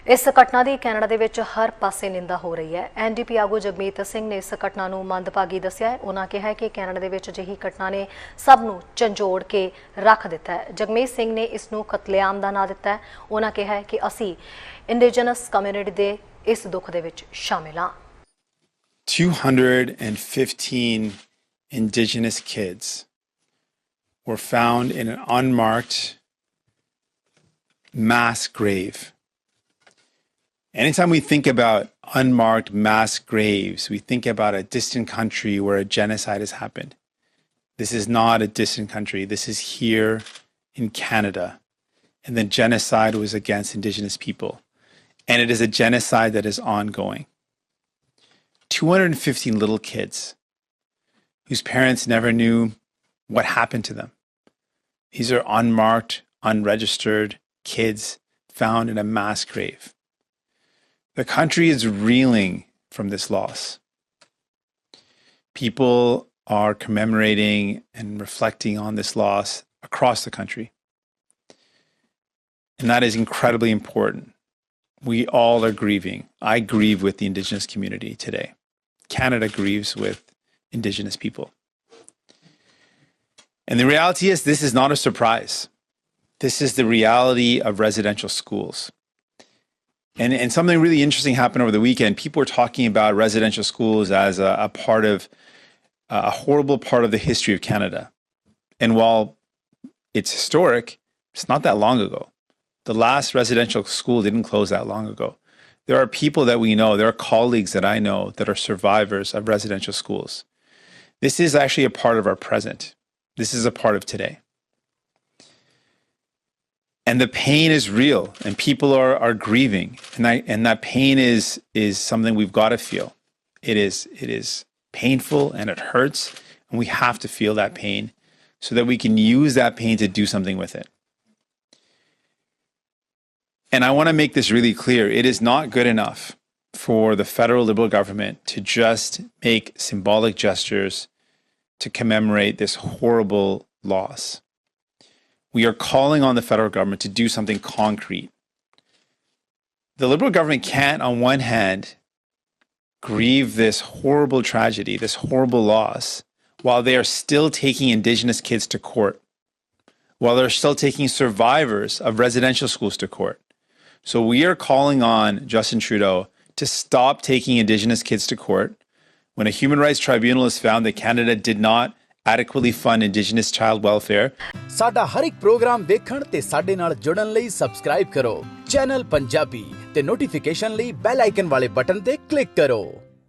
इस घटना की कैनेडा दे विच हर पासे निंदा हो रही है। एनडीपी आगू जगमीत सिंह ने इस घटना नूं मंदभागी दस्सिया है। उन्होंने कहा है कि कैनेडा दे विच अजिही घटना ने सब नूं झंझोड़ के रख दिता है। जगमीत सिंह ने इस नूं कतलेआम दा नां दिता है। उन्होंने कहा है कि असीं इंडिजनस कम्यूनिटी दे इस दुख दे विच शामिल हां। 215 indigenous kids were found in an unmarked mass grave. Anytime we think about unmarked mass graves, we think about a distant country where a genocide has happened. This is not a distant country. This is here in Canada. And the genocide was against Indigenous people. And it is a genocide that is ongoing. 215 little kids whose parents never knew what happened to them. These are unmarked, unregistered kids found in a mass grave. The country is reeling from this loss. People are commemorating and reflecting on this loss across the country. And that is incredibly important. We all are grieving. I grieve with the Indigenous community today. Canada grieves with Indigenous people. And the reality is, this is not a surprise. This is the reality of residential schools. And something really interesting happened over the weekend. People were talking about residential schools as a part of a horrible part of the history of Canada. And while it's historic, it's not that long ago. The last residential school didn't close that long ago. There are people that we know, there are colleagues that I know that are survivors of residential schools. This is actually a part of our present. This is a part of today. And the pain is real, and people are grieving, and that pain is something we've got to feel. It is painful and it hurts, and we have to feel that pain so that we can use that pain to do something with it. And I want to make this really clear. It is not good enough for the federal Liberal government to just make symbolic gestures to commemorate this horrible loss. We are calling on the federal government to do something concrete. The Liberal government can't, on one hand, grieve this horrible tragedy, this horrible loss, while they are still taking Indigenous kids to court, while they're still taking survivors of residential schools to court. So we are calling on Justin Trudeau to stop taking Indigenous kids to court. When a human rights tribunal has found that Canada did not adequately fund Indigenous child welfare. साडा हर एक programme देखण ते साडे नाल जुड़न लई subscribe करो channel Punjabi ते notification लई बेल आइकन वाले बटन ते क्लिक करो।